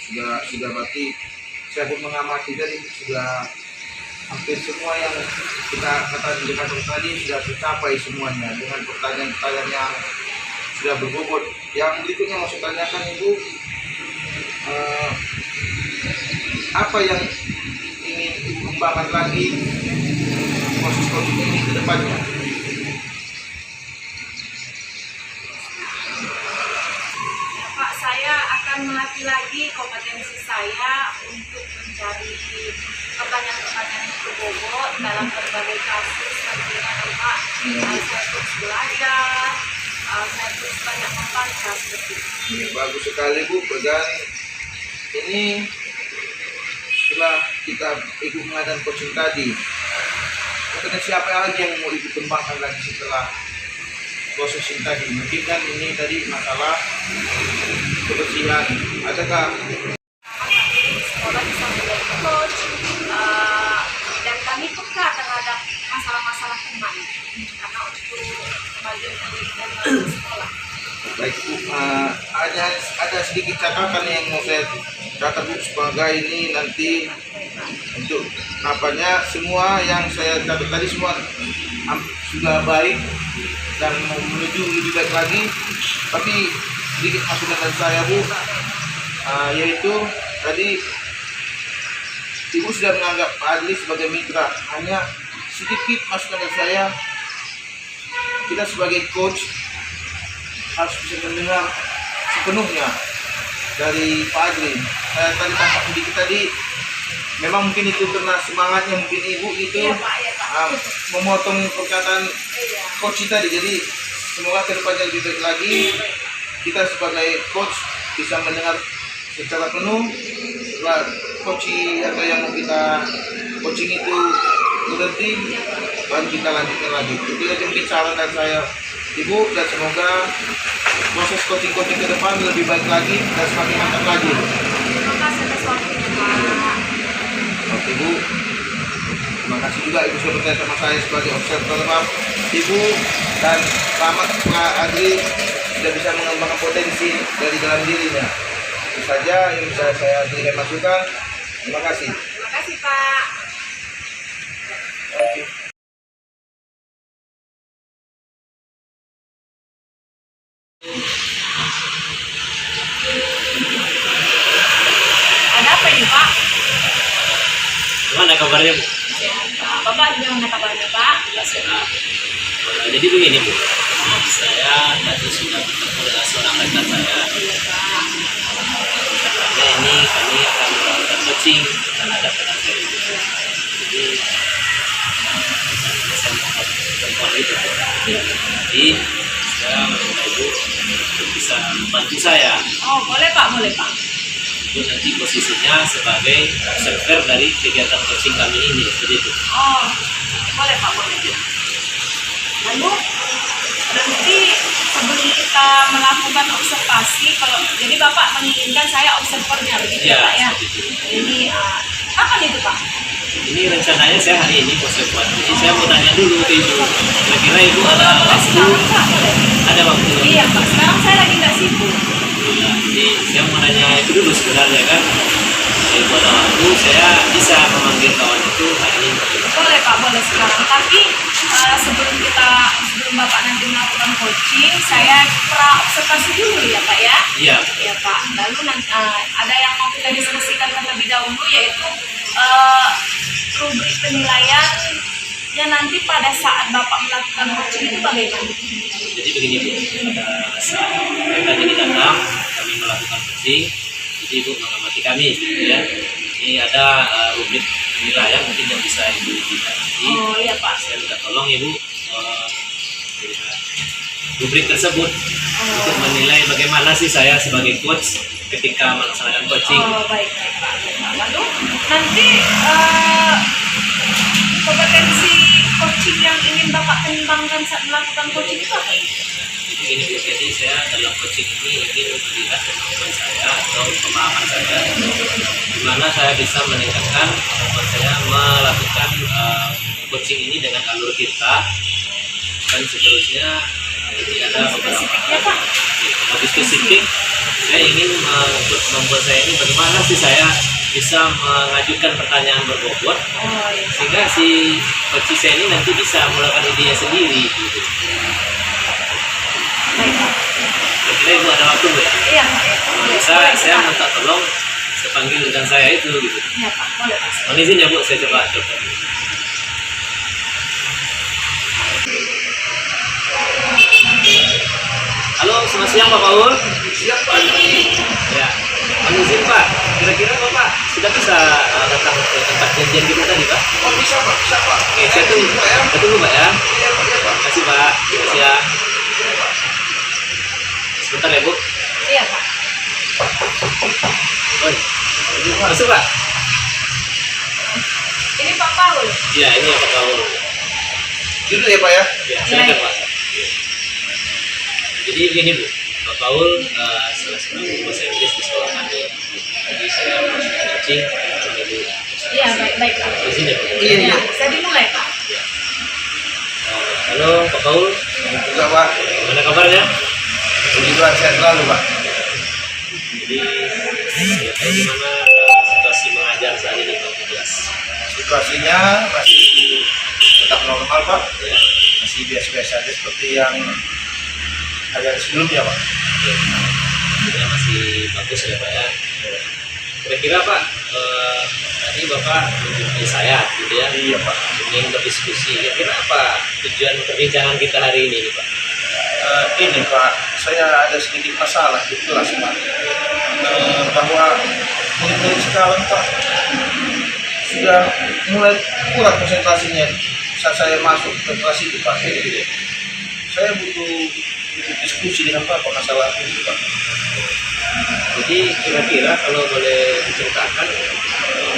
Ya, sudah berarti saya pun mengamati tadi sudah hampir semua yang kita katakan di kantor tadi sudah tercapai semuanya dengan pertanyaan-pertanyaan yang sudah berbobot. Yang berikutnya mau saya tanyakan Ibu, apa yang ingin Ibu kembangkan lagi proses coaching ini ke depannya? Ya, Pak, saya akan melatih lagi kompetensi saya untuk mencari pertanyaan-pertanyaan yang berbobot dalam berbagai kasus nantinya Pak. Saya terus belajar, saya terus banyak membaca seperti itu. Bagus sekali Bu, dan ini setelah kita ikut mengadakan coaching tadi, potensi apa lagi yang mau Ibu kembangkan lagi setelah processing tadi? Mungkin kan ini tadi masalah kebersihan, adakah Sekolah bisa menjadi coach, dan kami peka terhadap masalah-masalah teman karena untuk bagian pendidikan di sekolah. baik Bu, ada sedikit catatan yang mau saya catat Bu sebagai ini nanti untuk apanya, semua yang saya catat tadi semua sudah baik dan mau menuju lebih baik lagi, tapi sedikit masukan dari saya Bu, yaitu tadi Ibu sudah menganggap Pak Adli sebagai mitra, hanya sedikit masukan dari saya, kita sebagai coach harus bisa mendengar sepenuhnya dari Pak Adli. Saya tadi tangkap sedikit tadi, memang mungkin itu karena semangatnya mungkin Ibu itu Iya Pak, iya Pak. memotong perkataan Iya. coach tadi. Jadi semoga kedepannya lebih baik lagi, kita sebagai coach bisa mendengar secara penuh. Setelah coaching atau yang mau kita coaching itu berhenti, baru kita lanjutkan lagi. Itu aja mungkin saran dari saya Ibu, dan semoga proses coaching ke depan lebih baik lagi dan semakin mantap lagi. Terima kasih atas waktunya Pak. Oke Bu, terima kasih juga Ibu sudah percaya sama saya sebagai observer Ibu, dan selamat Pak Adri sudah bisa mengembangkan potensi dari dalam dirinya. Itu saja yang bisa saya berikan masukan. Terima kasih. Terima kasih Pak. Oke. Ada apa ini Pak? Gimana kabarnya Bu? Bapak gimana kabarnya Pak? Sehat. Jadi begini Bu, saya tadi sudah bertemu dengan seorang rekan saya. Karena ini kami akan melakukan coaching dan ada pengajar. Jadi saya mau perempuan itu. Jadi saya meminta Ibu untuk bisa membantu saya. Oh boleh Pak, boleh Pak. Itu nanti posisinya sebagai observer dari kegiatan coaching kami ini, seperti itu. Oh boleh Pak, boleh. Lalu berarti sebelum kita melakukan observasi, kalau jadi Bapak menginginkan saya observernya begitu Ya, Pak ya? seperti itu. Ini kapan itu Pak? ini rencananya saya hari ini mau buat. Jadi saya mau tanya dulu ke Ibu. Kira-kira Ibu ada waktu? Sekarang Pak, boleh? Ada waktu? Iya Pak, sekarang saya lagi nggak sibuk. Ya, jadi saya mau nanya itu dulu sebenarnya kan. Saya buat waktu, saya bisa memanggil kawan itu hari ini. Boleh Pak, boleh sekarang. Tapi sebelum Bapak nanti melakukan coaching, saya observasi dulu ya Pak ya. Iya. Ya Pak. Lalu nanti, ada yang mau kita diskusikan terlebih dahulu, yaitu rubrik penilaian yang nanti pada saat Bapak melakukan coaching itu bagaimana? Jadi begini Bu, pada saat mereka jadi datang, kami melakukan coaching, jadi Ibu mengamati kami gitu ya. Ini ada rubrik penilaian mungkin yang bisa Ibu lihat nanti. Oh iya Pak. Saya minta tolong Ibu rubrik tersebut untuk menilai bagaimana sih saya sebagai coach ketika melaksanakan coaching. Oh baik Pak. Lalu nanti kompetensi coaching yang ingin Bapak kembangkan saat melakukan coaching itu apa? Jadi ini Bu, jadi saya dalam coaching ini ingin melihat kemampuan saya atau pemahaman saya, di mana saya bisa meningkatkan kemampuan saya melakukan coaching ini dengan alur kita dan seterusnya. Jadi ada beberapa lebih spesifik. Saya ingin membuat saya ini bagaimana sih saya bisa mengajukan pertanyaan berbobot sehingga si coach saya ini nanti bisa melakukan idenya sendiri gitu. Kira-kira Ibu ada waktu nggak? Iya. Bisa saya minta tolong sepanggil dengan saya itu gitu. Iya Pak, boleh Pak. Mohon izin ya Bu, saya coba. Halo, selamat siang Pak Paul. Siap Pak. Ya, mohon izin Pak. Kira-kira Bapak sudah bisa datang ke tempat janjian kita tadi Pak? Oh bisa Pak, bisa Pak. Oke, saya tunggu Pak ya. Saya tunggu Pak ya. Iya Pak, iya Pak. Terima kasih Pak. Terima kasih ya. Sebentar ya Bu. Iya Pak. Oi, masuk Pak. Ini Pak Paul. Iya, ini ya Pak Paul. Duduk ya Pak ya. Ya, silakan Pak. Jadi begini Bu, Pak Paul salah seorang guru bahasa Inggris di sekolah kami. Jadi saya masuk coaching dulu. Iya baik Pak. Di sini Bu. Iya. Saya dimulai Pak. Halo Pak Paul, Juga Pak. gimana kabarnya? Puji Tuhan sehat selalu Pak. Jadi saya tahu gimana situasi mengajar saat ini Pak di kelas. Situasinya masih tetap normal Pak. Ya, Masih biasa-biasa aja seperti yang hari sebelumnya Pak. ya masih bagus ya Pak ya. Kira-kira Pak, tadi Bapak menjumpai saya gitu ya. Iya Pak. Ingin berdiskusi. Kira-kira apa tujuan perbincangan kita hari ini nih Pak? Ini Pak, saya ada sedikit masalah di kelas Pak. Bahwa murid-murid sekarang Pak sudah mulai kurang konsentrasinya saat saya masuk ke kelas itu Pak. Saya butuh diskusi dengan Bapak masalah ini Pak. Jadi kira-kira kalau boleh diceritakan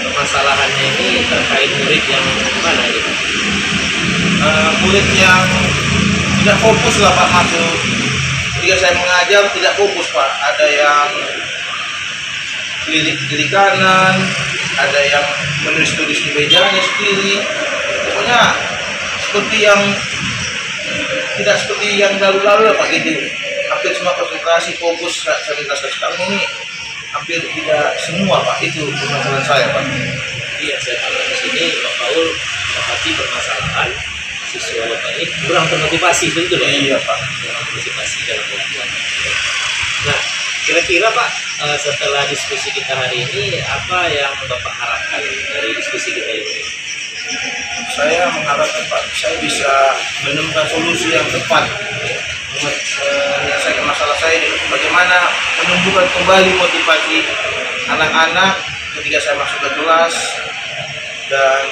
permasalahannya ini terkait murid yang mana gitu? Murid yang tidak fokus lah Pak masuk. Ketika saya mengajar tidak fokus Pak. Ada yang lirik kiri kanan, ada yang menulis-tulis di mejanya sendiri. Pokoknya seperti yang tidak seperti yang lalu-lalu Pak gitu. Hampir semua konsentrasi fokus saya sekarang ini hampir tidak semua Pak. Itu permasalahan saya Pak. Iya, saya tahu di sini Pak Paul menghadapi permasalahan siswa Bapak ini kurang termotivasi tentu Pak. Iya Pak. Kurang termotivasi dalam belajar. Nah, kira-kira Pak setelah diskusi kita hari ini apa yang Bapak harapkan dari diskusi kita ini? Saya mengharapkan Pak, saya bisa menemukan solusi yang tepat menyelesaikan masalah saya ini. Bagaimana menumbuhkan kembali motivasi anak-anak ketika saya masuk ke kelas dan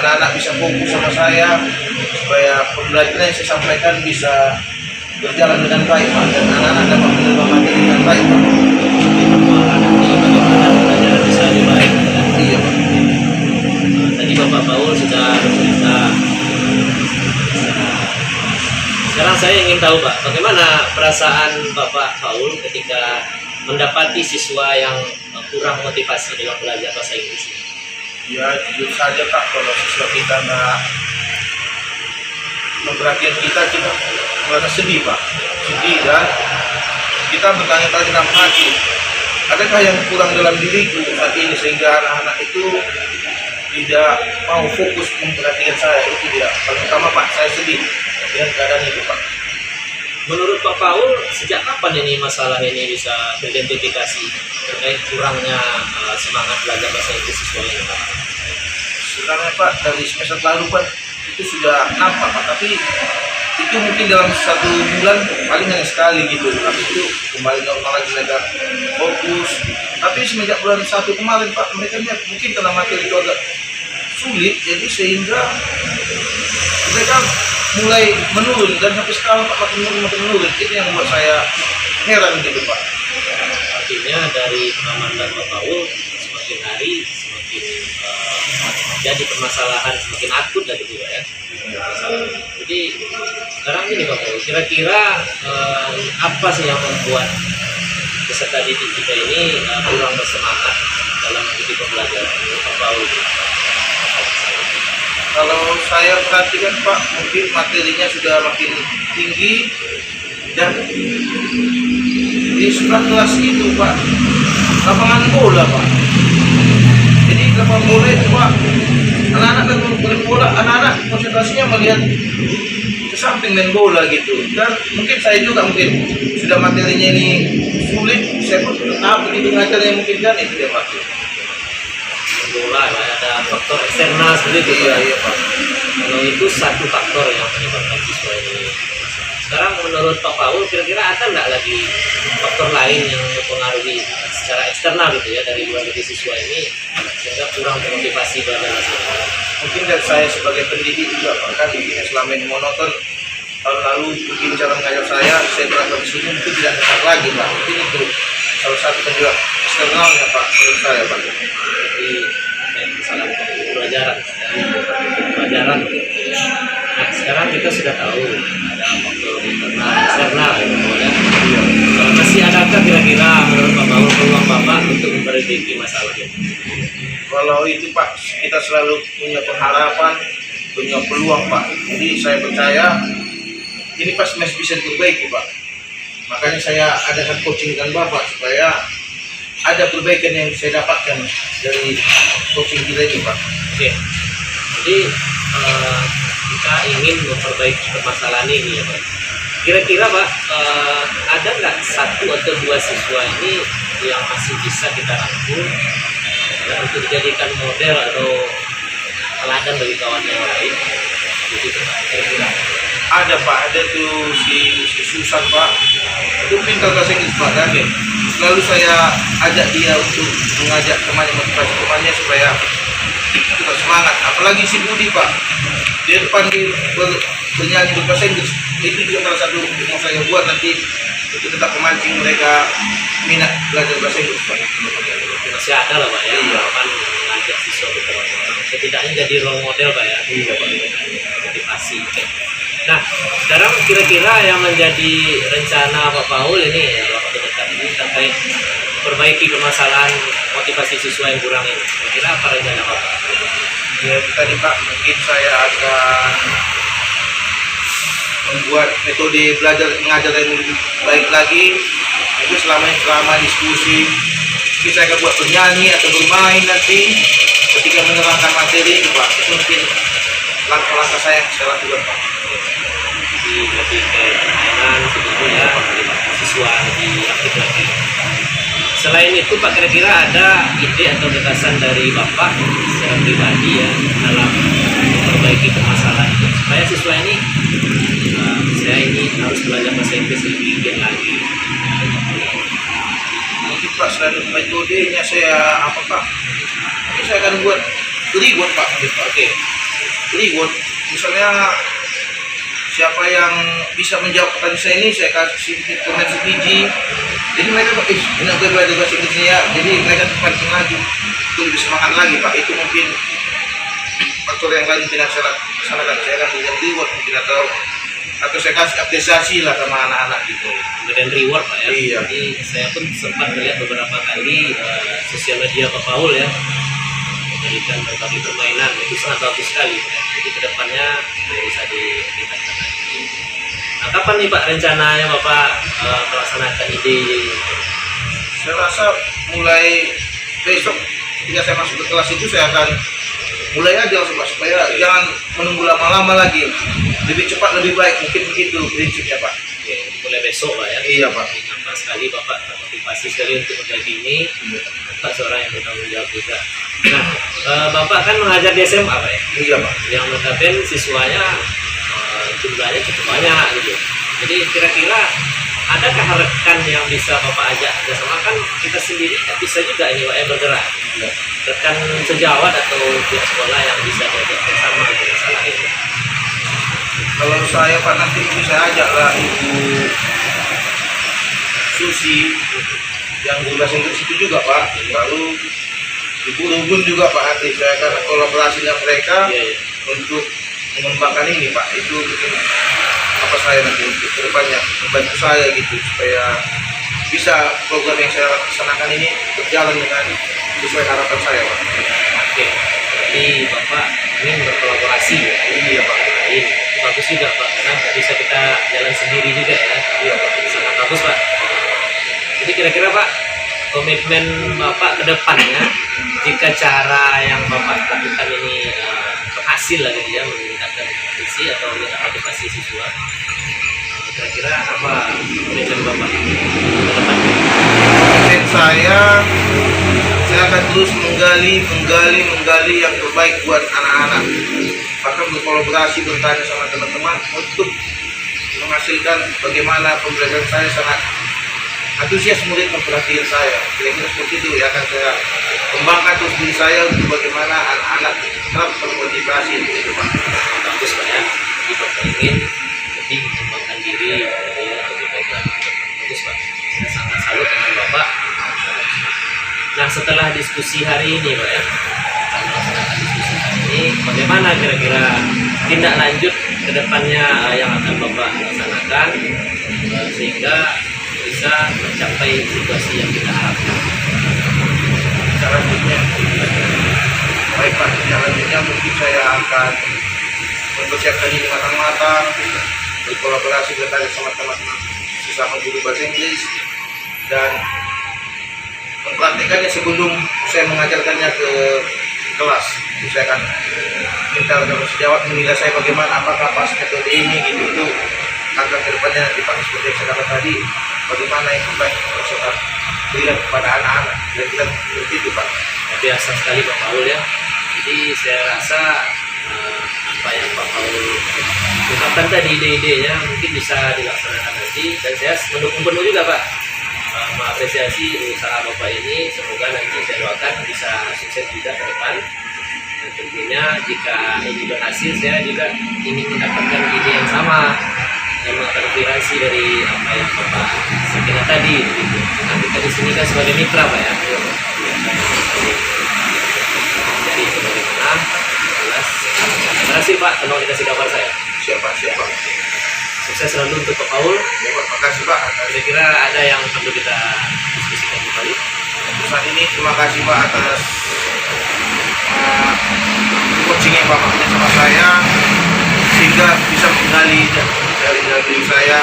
anak-anak bisa fokus sama saya supaya pembelajaran yang saya sampaikan bisa berjalan dengan baik Pak, dan anak-anak dapat menerima materi dengan baik Pak. Bagaimana pembelajaran bisa lebih baik? Iya Pak. Tadi Bapak Paul sudah bercerita. Sekarang saya ingin tahu Pak, bagaimana perasaan Bapak Paul ketika mendapati siswa yang kurang motivasi dalam belajar bahasa Inggris? Ya jujur saja Pak, kalau siswa kita nggak memperhatikan kita merasa sedih Pak, sedih, dan kita bertanya-tanya dalam hati, adakah yang kurang dalam diriku saat ini sehingga anak-anak itu tidak mau fokus memperhatikan saya. Itu dia paling utama Pak, saya sedih dengan keadaan itu Pak. Menurut Pak Paul, sejak kapan ini masalah ini bisa teridentifikasi terkait kurangnya semangat belajar bahasa Inggris siswa ini, Pak? Sebenarnya Pak, dari semester lalu Pak itu sudah nampak Pak, tapi itu mungkin dalam 1 bulan paling hanya sekali gitu. Tapi itu kembali normal lagi, mereka fokus. Tapi semenjak bulan 1 kemarin Pak, mereka mungkin karena materi itu agak sulit, jadi sehingga mereka mulai menurun, dan sampai sekarang Pak makin menurun. Itu yang membuat saya heran gitu Pak. Artinya dari pengamatan Pak Paul, semakin hari semakin jadi permasalahan semakin akut dari itu ya. Jadi sekarang ini Pak Paul, kira-kira apa sih yang membuat peserta didik kita ini kurang bersemangat dalam mengikuti pembelajaran Pak Paul? Kalau saya perhatikan Pak, mungkin materinya sudah makin tinggi, dan di sebelah kelas itu Pak, lapangan bola Pak. Jadi lapangan bola itu Pak, anak-anak kan main bola, anak-anak konsentrasinya melihat ke samping main bola gitu. Dan mungkin saya juga mungkin sudah materinya ini sulit, saya pun tetap begitu ngajarnya mungkin, kan itu dia Pak. Bola ada faktor eksternal seperti itu. Iya Pak. Kalau itu satu faktor yang menyebabkan siswa ini. Sekarang menurut Pak Paul, kira-kira ada nggak lagi faktor lain yang mempengaruhi secara eksternal gitu ya dari luar dari siswa ini sehingga kurang termotivasi belajar bahasa Inggris? Mungkin dari saya sebagai pendidik juga Pak, kan didiknya selama ini monoton. Tahun lalu mungkin cara mengajar saya terapkan di sini mungkin tidak tepat lagi Pak. Mungkin itu salah satu penyebab eksternalnya Pak, menurut saya Pak. Jadi masalah pelajaran. Nah, sekarang kita sudah tahu ada faktor internal, eksternal gitu ya. Masih adakah kira-kira menurut Pak Paul peluang Bapak untuk memperbaiki masalah ini? Kalau itu Pak, kita selalu punya pengharapan, punya peluang Pak. Jadi saya percaya ini pasti masih bisa diperbaiki Pak. Makanya saya adakan coaching dengan Bapak supaya ada perbaikan yang saya dapatkan dari coaching kita ini Pak. Oke. Jadi kita ingin memperbaiki permasalahan ini ya Pak. Kira-kira Pak, ada nggak 1 atau 2 siswa ini yang masih bisa kita rangkul ya, untuk dijadikan model atau teladan bagi kawan yang lain? Begitu Pak. Kira-kira Ada Pak, ada tuh si Susan Pak, itu pintar bahasa Inggris Pak, dan selalu saya ajak dia untuk mengajak temannya, motivasi temannya supaya tetap semangat. Apalagi si Budi Pak, dia pandai bernyanyi berbahasa Inggris. Itu juga salah satu yang mau saya buat nanti untuk tetap memancing mereka minat belajar bahasa Inggris Pak. masih ada lah Pak ya, Iya. akan mengajak siswa beberapa orang. Setidaknya jadi role model Pak ya, Iya Pak. motivasi. Oke. Nah, sekarang kira-kira yang menjadi rencana Pak Paul ini ya, waktu dekat ini terkait perbaiki permasalahan motivasi siswa yang kurang ini. Kira-kira apa rencana Pak? Ya tadi Pak, mungkin saya akan membuat metode belajar mengajar yang lebih baik lagi. Itu selama diskusi, mungkin saya akan buat bernyanyi atau bermain nanti ketika menerangkan materi itu Pak. Itu mungkin langkah-langkah saya yang saya lakukan Pak. Jadi lebih ke permainan seperti ya, melibatkan siswa lebih aktif lagi. Selain itu Pak, kira-kira ada ide atau gagasan dari Bapak secara pribadi ya dalam memperbaiki permasalahan itu supaya siswa ini saya ini harus belajar bahasa Inggris lebih giat lagi. Mungkin Pak selain metodenya saya apa Pak? Mungkin saya akan buat reward Pak. Oke. Reward, misalnya siapa yang bisa menjawab pertanyaan saya ini, saya kasih komen sebiji. Jadi mereka Pak, enak gue belajar bahasa Inggrisnya ya. Jadi mereka terpancing lagi, itu lebih semangat lagi Pak. Itu mungkin faktor yang lain tidak saya laksanakan. Saya akan berikan reward mungkin atau saya kasih apresiasi lah sama anak-anak gitu. Kemudian reward Pak ya. Iya. Jadi saya pun sempat melihat beberapa kali sosial media Pak Paul ya. memberikan berbagai permainan itu sangat bagus sekali. Jadi kedepannya bisa ditingkatkan lagi. Nah, kapan nih Pak rencananya Bapak melaksanakan ide ini? Saya rasa mulai besok ketika saya masuk ke kelas itu saya akan mulai aja langsung Pak, supaya jangan menunggu lama-lama lagi, lebih cepat lebih baik, mungkin begitu prinsipnya Pak. Oke, mulai besok Pak ya. Iya Pak. Nampak sekali Bapak termotivasi sekali untuk berbagi ini. Bapak seorang yang bertanggung jawab juga. Nah, Bapak kan mengajar di SMA Pak ya? Iya Pak. Yang notabene siswanya jumlahnya cukup banyak gitu. Jadi kira-kira adakah rekan yang bisa Bapak ajak bersama? Kan kita sendiri bisa juga ini Pak ya bergerak. Iya. Rekan sejawat atau pihak sekolah yang bisa diajak bersama untuk masalah ini. Kalau saya Pak nanti bisa ajak lah Ibu Susi yang guru bahasa Inggris itu juga Pak. Lalu Ibu Rugun juga Pak, nanti saya akan kolaborasi dengan mereka untuk mengembangkan ini Pak. Itu mungkin apa saya nanti untuk kedepannya membantu saya gitu supaya bisa program yang saya laksanakan ini berjalan dengan sesuai harapan saya Pak. Oke, jadi Bapak ingin berkolaborasi ya? Iya Pak. Ini bagus juga Pak, karena nggak bisa kita jalan sendiri juga ya. Iya Pak. Sangat bagus Pak. Jadi kira-kira Pak, komitmen Bapak ke depannya, jika cara yang Bapak lakukan ini berhasil lah gitu ya, meningkatkan kompetisi atau meningkatkan motivasi siswa, kira-kira apa komitmen Bapak ke depannya? Komitmen saya akan terus menggali yang terbaik buat anak-anak, bahkan berkolaborasi bertanya sama teman-teman untuk menghasilkan bagaimana pembelajaran saya sangat antusias murid memperhatikan saya. Kira-kira seperti itu ya, akan saya kembangkan terus diri saya untuk bagaimana anak-anak tetap termotivasi untuk itu Pak. Bagus Pak ya, jadi Bapak ingin lebih mengembangkan diri gitu ya, lebih baik lagi. Bagus Pak, saya sangat salut dengan Bapak. Nah, setelah diskusi hari ini Pak ya, kita melaksanakan diskusi hari ini, bagaimana kira-kira tindak lanjut ke depannya yang akan Bapak laksanakan sehingga bisa mencapai situasi yang kita harapkan? Selanjutnya, baik Pak, selanjutnya mungkin saya akan mempersiapkan ini matang-matang, berkolaborasi bertanya sama teman-teman sesama guru bahasa Inggris, dan mempraktikannya sebelum saya mengajarkannya ke kelas. Jadi saya akan minta rekan sejawat menilai saya bagaimana, apakah pas metode ini gitu, itu akan kedepannya nanti Pak, seperti yang saya katakan tadi, bagaimana yang terbaik yang saya akan berikan kepada anak-anak. Kira-kira seperti itu Pak. Biasa sekali Pak Paul ya. Jadi saya rasa apa yang Pak Paul ungkapkan tadi, ide-idenya mungkin bisa dilaksanakan nanti, dan saya mendukung penuh juga Pak, mengapresiasi usaha Bapak ini. Semoga nanti saya doakan bisa sukses juga ke depan, dan tentunya jika ini berhasil, saya juga ingin mendapatkan ide yang sama dan menginspirasi dari apa yang Bapak sampaikan tadi gitu. Nah, kita di sini kan sebagai mitra Pak ya. Jadi sebagaimana jelas berhasil Pak, tolong dikasih kabar saya. Siapa? Sukses selalu untuk Pak Paul. Ya Pak, makasih Pak. Kira-kira ada yang perlu kita diskusikan kembali? Untuk saat ini terima kasih Pak atas coaching yang Bapak punya sama saya, sehingga bisa menggali dari diri saya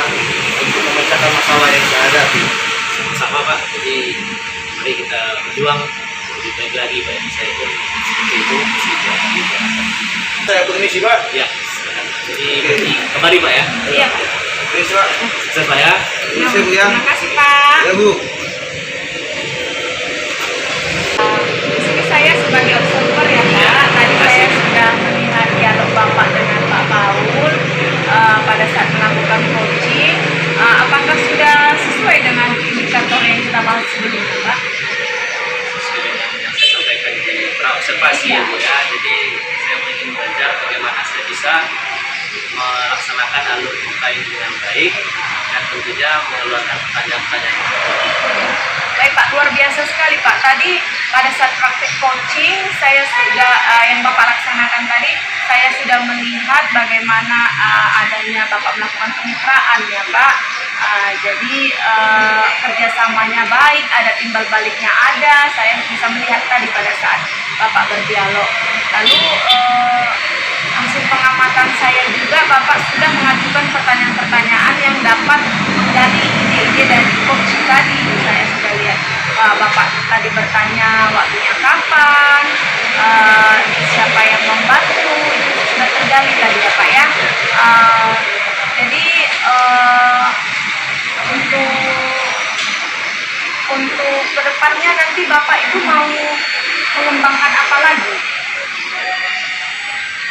untuk memecahkan masalah yang saya hadapi. Sama Pak, jadi mari kita berjuang lebih baik lagi Pak. Saya pun seperti itu. Saya permisi Pak. Ya, jadi kembali Pak ya. Iya Pak. Permisi Pak. Sukses Pak ya. Permisi Bu ya. Terima kasih Pak. Ya Bu. Di sini saya sebagai observer ya Pak. Tadi saya sudah melihat dialog Bapak dengan Pak Paul pada saat melakukan coaching. Apakah sudah sesuai dengan indikator yang kita bahas sebelumnya Pak? Sesuai dengan yang saya sampaikan di praobservasi ya Bu ya. Jadi saya ingin belajar bagaimana saya bisa melaksanakan alur buka ini dengan baik, dan tentunya mengeluarkan pertanyaan-pertanyaan. Baik Pak, luar biasa sekali Pak. Tadi pada saat praktek coaching saya sudah yang Bapak laksanakan tadi, saya sudah melihat bagaimana adanya Bapak melakukan kemitraan ya Pak Jadi kerjasamanya baik, ada timbal baliknya ada. Saya bisa melihat tadi pada saat Bapak berdialog. Lalu hasil pengamatan saya juga, Bapak sudah mengajukan pertanyaan-pertanyaan yang dapat menjadi ide-ide dari coach tadi. Saya sudah lihat Bapak tadi bertanya waktunya kapan, siapa yang membantu, itu sudah tergali tadi ya Pak ya. Jadi untuk kedepannya nanti Bapak itu mau mengembangkan apa lagi?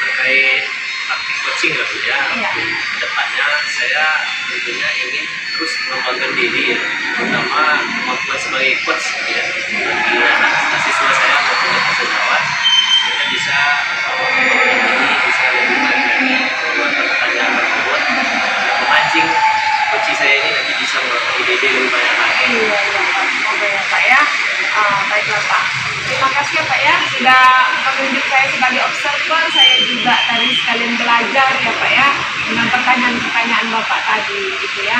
Terkait praktik coaching ya Bu ya. Iya. Kedepannya saya tentunya ingin terus mengembangkan diri ya, terutama kemampuan sebagai coach ya. Bagi anak siswa saya maupun sejawat, mereka bisa bisa lebih baik lagi mengeluarkan pertanyaan tersebut, memancing coach saya ini nanti bisa melakukan ide-ide lebih banyak lagi. Iya, Pak. Semoga ya Pak ya. Baiklah Pak. Terima kasih ya Pak ya, sudah menunjuk saya sebagai observer. Saya juga tadi sekalian belajar ya Pak ya, dengan pertanyaan-pertanyaan Bapak tadi gitu ya.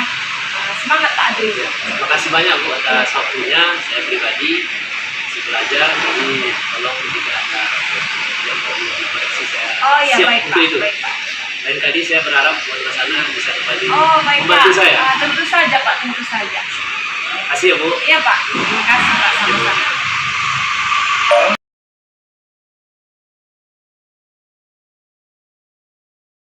Semangat Pak Adri. Terima kasih banyak Bu atas waktunya. Saya pribadi masih belajar, jadi tolong jika ada yang mau dikoreksi saya Oh iya, siap baik untuk Pak. itu. Baik Pak. Lain kali saya berharap buat Mas Ana bisa kembali Oh baik membantu Pak. saya. Tentu saja Pak, tentu saja. Terima kasih ya Bu. Iya Pak, terima kasih Pak, sama-sama.